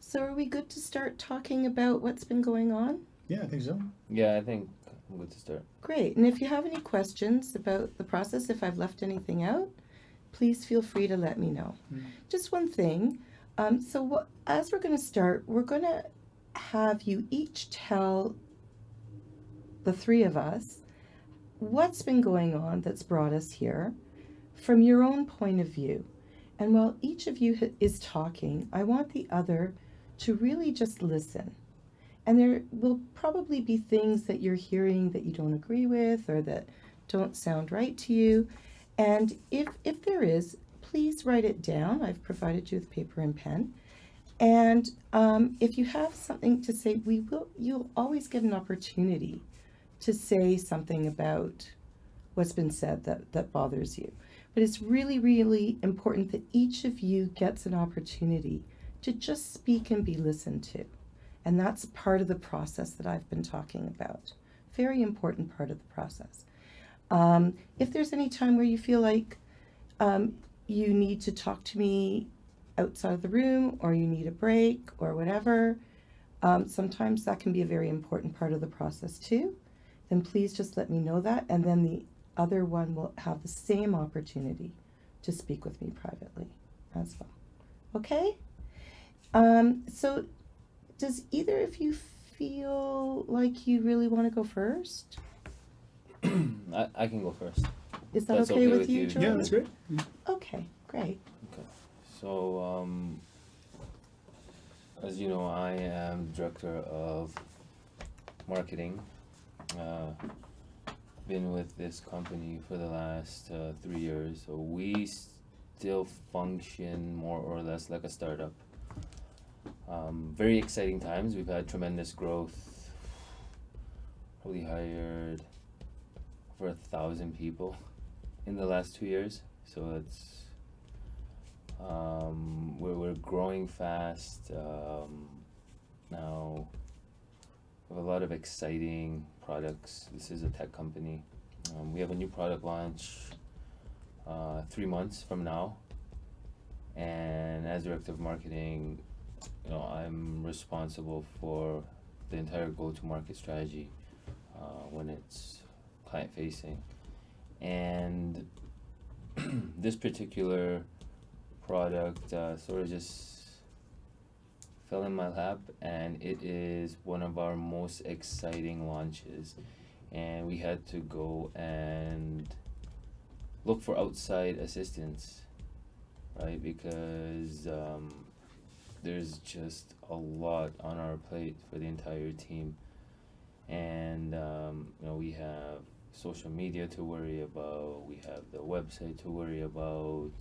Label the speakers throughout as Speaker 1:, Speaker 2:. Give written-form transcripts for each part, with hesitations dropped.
Speaker 1: So are we good to start talking about what's been going on?
Speaker 2: Yeah, I think so.
Speaker 3: Yeah, I think I'm good to start.
Speaker 1: Great. And if you have any questions about the process, if I've left anything out, please feel free to let me know. Just one thing. As we're going to start, we're going to have you each tell the three of us what's been going on that's brought us here from your own point of view. And while each of you is talking, I want the other to really just listen. And there will probably be things that you're hearing that you don't agree with or that don't sound right to you. And if there is, please write it down. I've provided you with paper and pen. And if you have something to say, you'll always get an opportunity to say something about what's been said that bothers you. But it's really, really important that each of you gets an opportunity to just speak and be listened to. And that's part of the process that I've been talking about. Very important part of the process. If there's any time where you feel like you need to talk to me outside of the room or you need a break or whatever, sometimes that can be a very important part of the process too. Then please just let me know that, and then the other one will have the same opportunity to speak with me privately as well. Okay? So does either of you feel like you really want to go first?
Speaker 3: I can go first.
Speaker 1: Is that
Speaker 3: That's
Speaker 1: okay
Speaker 3: okay
Speaker 1: with
Speaker 3: with
Speaker 1: you,
Speaker 3: you.
Speaker 1: Jordan?
Speaker 2: Yeah, that's great.
Speaker 1: Okay, great.
Speaker 3: Okay. So, as you know, I am director of marketing. Been with this company for the last 3 years, so we still function more or less like a startup. Very exciting times. We've had tremendous growth. Probably hired over 1,000 people in the last 2 years. So it's we're growing fast. Now we have a lot of exciting products. This is a tech company. We have a new product launch 3 months from now. And as director of marketing, I'm responsible for the entire go-to-market strategy when it's client-facing. And this particular product sort of just fell in my lap, and it is one of our most exciting launches. And we had to go and look for outside assistance, right? Because there's just a lot on our plate for the entire team. And we have social media to worry about, we have the website to worry about,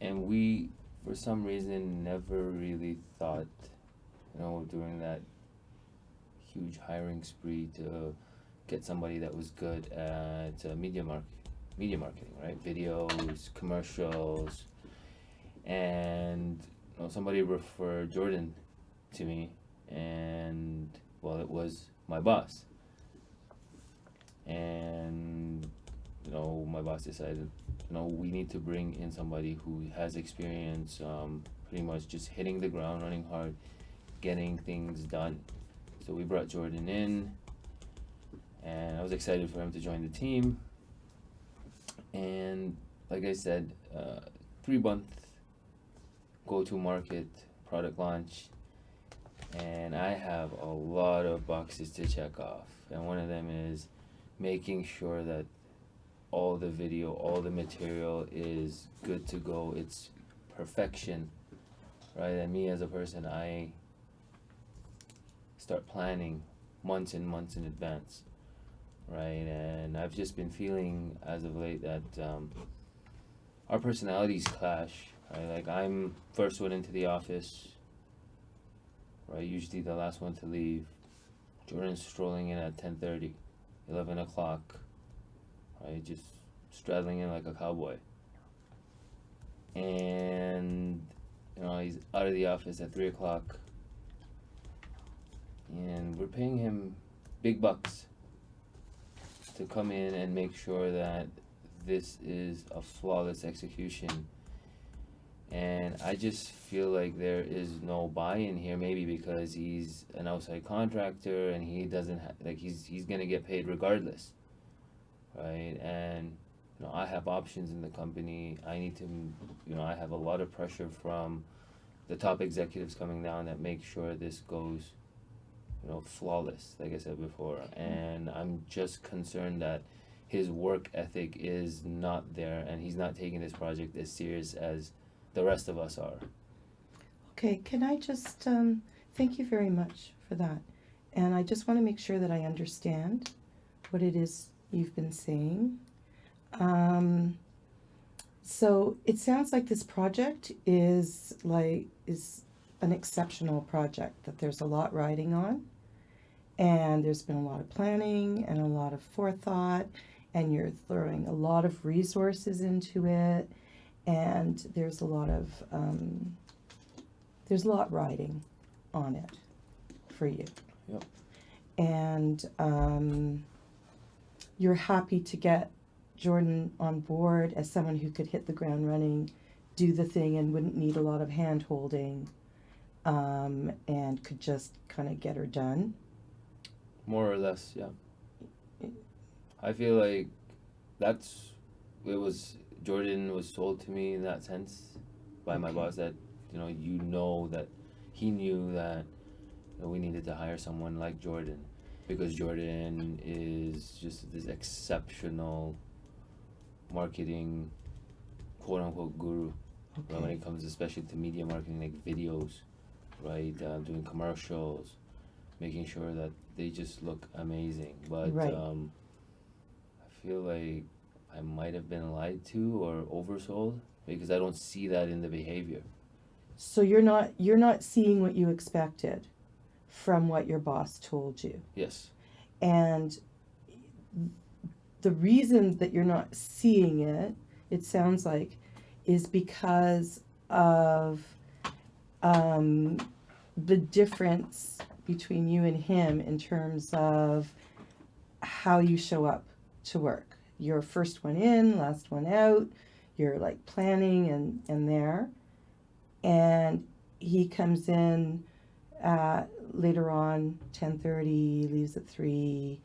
Speaker 3: and we, for some reason, never really thought, during that huge hiring spree to get somebody that was good at media marketing, right? Videos, commercials, and somebody referred Jordan to me, and well, it was my boss. And my boss decided, we need to bring in somebody who has experience, pretty much just hitting the ground running hard, getting things done. So we brought Jordan in, and I was excited for him to join the team. And like I said, 3-month go-to-market product launch, and I have a lot of boxes to check off. And one of them is making sure that all the video, all the material is good to go. It's perfection, right? And me as a person, I start planning months and months in advance, right? And I've just been feeling as of late that our personalities clash, right? Like, I'm first one into the office, right? Usually the last one to leave. Jordan's strolling in at 10:30, 11 o'clock, right? Just straddling in like a cowboy. And, he's out of the office at 3 o'clock. And we're paying him big bucks to come in and make sure that this is a flawless execution. And I just feel like there is no buy-in here, maybe because he's an outside contractor and he doesn't like he's gonna get paid regardless, right? And I have options in the company. I need to, I have a lot of pressure from the top executives coming down that make sure this goes, flawless, like I said before. And I'm just concerned that his work ethic is not there and he's not taking this project as serious as the rest of us are.
Speaker 1: Okay, can I just thank you very much for that. And I just want to make sure that I understand what it is you've been saying. So it sounds like this project is an exceptional project, that there's a lot riding on, and there's been a lot of planning and a lot of forethought, and you're throwing a lot of resources into it, and there's a lot riding on it for you.
Speaker 3: Yep.
Speaker 1: And you're happy to get Jordan on board as someone who could hit the ground running, do the thing, and wouldn't need a lot of hand holding, and could just kind of get her done.
Speaker 3: More or less, yeah. I feel like Jordan was told to me in that sense by my boss that, that he knew that we needed to hire someone like Jordan, because Jordan is just this exceptional marketing, quote unquote, guru.
Speaker 1: Okay.
Speaker 3: When it comes especially to media marketing, like videos, right? Doing commercials, making sure that they just look amazing. But
Speaker 1: Right.
Speaker 3: I feel like I might have been lied to or oversold, because I don't see that in the behavior.
Speaker 1: So you're not seeing what you expected from what your boss told you.
Speaker 3: Yes.
Speaker 1: And the reason that you're not seeing it sounds like, is because of the difference between you and him in terms of how you show up to work. You're first one in, last one out. You're like planning and there. And he comes in later on, 10:30, leaves at 3,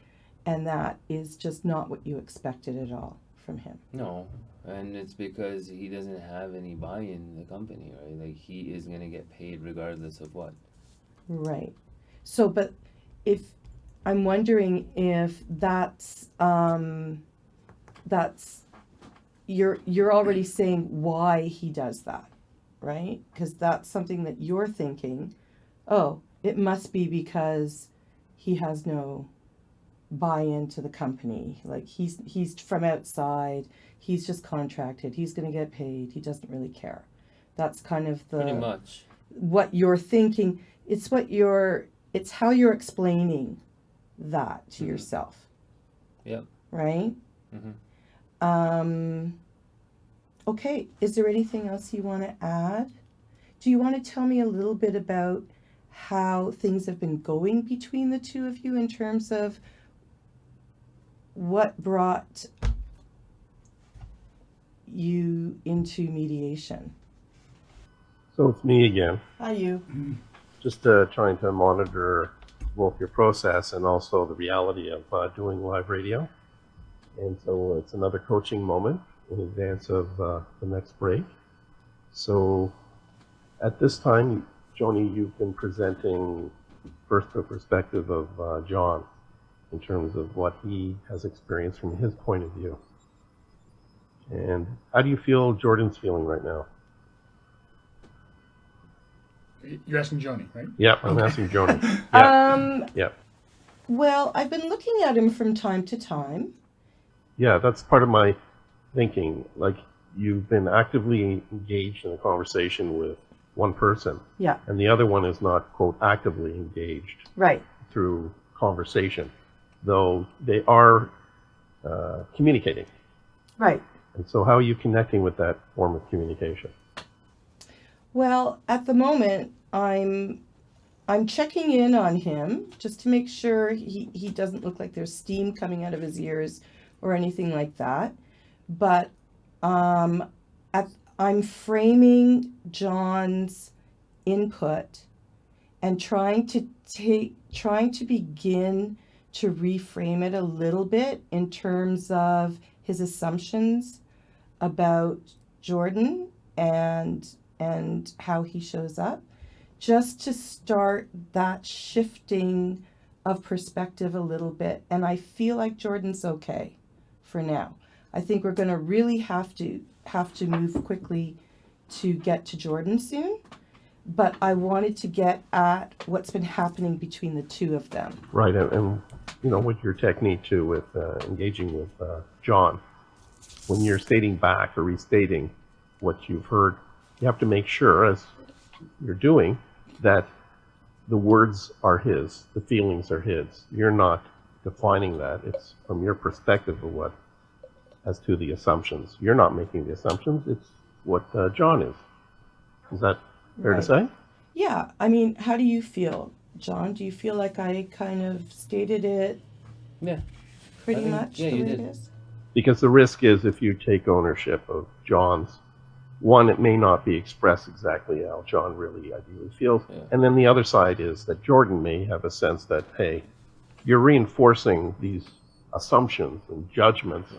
Speaker 1: and that is just not what you expected at all from him.
Speaker 3: No, and it's because he doesn't have any buy-in in the company, right? Like, he is gonna get paid regardless of what.
Speaker 1: Right. So, but if I'm wondering if that's you're already saying why he does that, right? Because that's something that you're thinking, oh, it must be because he has no buy-in to the company. Like he's from outside, he's just contracted, he's going to get paid, he doesn't really care. That's kind of
Speaker 3: Pretty much
Speaker 1: what you're thinking. It's how you're explaining that to yourself.
Speaker 3: Yep.
Speaker 1: Right? Okay, is there anything else you want to add? Do you want to tell me a little bit about how things have been going between the two of you in terms of what brought you into mediation?
Speaker 2: So it's me again.
Speaker 1: Hi, you.
Speaker 2: Just trying to monitor both your process and also the reality of doing live radio. And so it's another coaching moment in advance of the next break. So at this time, Joni, you've been presenting first the perspective of John in terms of what he has experienced from his point of view. And how do you feel Jordan's feeling right now?
Speaker 4: You're asking Joni, right?
Speaker 2: Yeah, I'm asking Joni. Yeah.
Speaker 1: Well, I've been looking at him from time to time.
Speaker 2: Yeah, that's part of my thinking. Like, you've been actively engaged in a conversation with one person.
Speaker 1: Yeah.
Speaker 2: And the other one is not, quote, actively engaged.
Speaker 1: Right.
Speaker 2: Through conversation, though they are communicating.
Speaker 1: Right.
Speaker 2: And so how are you connecting with that form of communication?
Speaker 1: Well, at the moment, I'm checking in on him just to make sure he doesn't look like there's steam coming out of his ears or anything like that. But I'm framing John's input and trying to begin to reframe it a little bit in terms of his assumptions about Jordan and how he shows up, just to start that shifting of perspective a little bit. And I feel like Jordan's okay for now. I think we're going to really have to move quickly to get to Jordan soon. But I wanted to get at what's been happening between the two of them.
Speaker 2: Right, and you know, with your technique too, with engaging with John, when you're stating back or restating what you've heard, you have to make sure, as you're doing, that the words are his, the feelings are his. You're not defining that. It's from your perspective of what, as to the assumptions. You're not making the assumptions. It's what John is. Is that fair to say?
Speaker 1: Yeah. I mean, how do you feel, John? Do you feel like I kind of stated it
Speaker 3: Yeah.
Speaker 1: pretty
Speaker 3: I think-
Speaker 1: much
Speaker 3: yeah,
Speaker 1: the
Speaker 3: you
Speaker 1: way it
Speaker 3: did.
Speaker 1: is?
Speaker 2: Because the risk is, if you take ownership of John's, one, it may not be expressed exactly how John really ideally feels.
Speaker 3: Yeah.
Speaker 2: And then the other side is that Jordan may have a sense that, hey, you're reinforcing these assumptions and judgments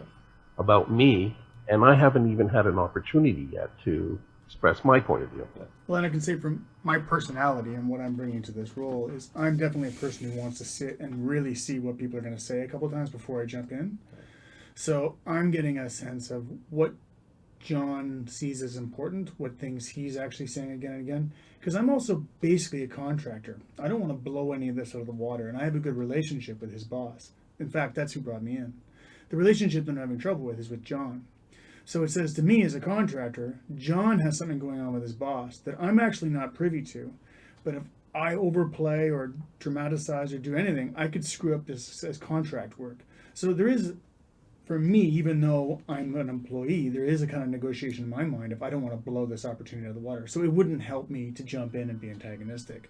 Speaker 2: about me, and I haven't even had an opportunity yet to express my point of view.
Speaker 4: Well, and I can say from my personality and what I'm bringing to this role is I'm definitely a person who wants to sit and really see what people are going to say a couple times before I jump in. So I'm getting a sense of what John sees as important, what things he's actually saying again and again. Because I'm also basically a contractor. I don't want to blow any of this out of the water, and I have a good relationship with his boss. In fact, that's who brought me in. The relationship that I'm having trouble with is with John. So it says to me as a contractor, John has something going on with his boss that I'm actually not privy to. But if I overplay or dramatize or do anything, I could screw up this as contract work. So there is, for me, even though I'm an employee, there is a kind of negotiation in my mind if I don't want to blow this opportunity out of the water. So it wouldn't help me to jump in and be antagonistic.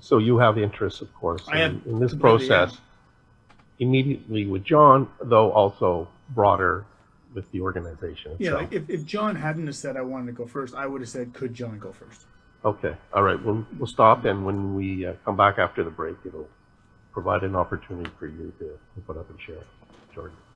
Speaker 2: So you have interests, of course,
Speaker 4: I have
Speaker 2: in this
Speaker 4: completely,
Speaker 2: process, immediately with John, though also broader with the organization
Speaker 4: Yeah,
Speaker 2: itself.
Speaker 4: like if John hadn't have said I wanted to go first, I would have said, could John go first?
Speaker 2: Okay, all right, we'll stop, and when we come back after the break, it'll provide an opportunity for you to put up and share, Jordan.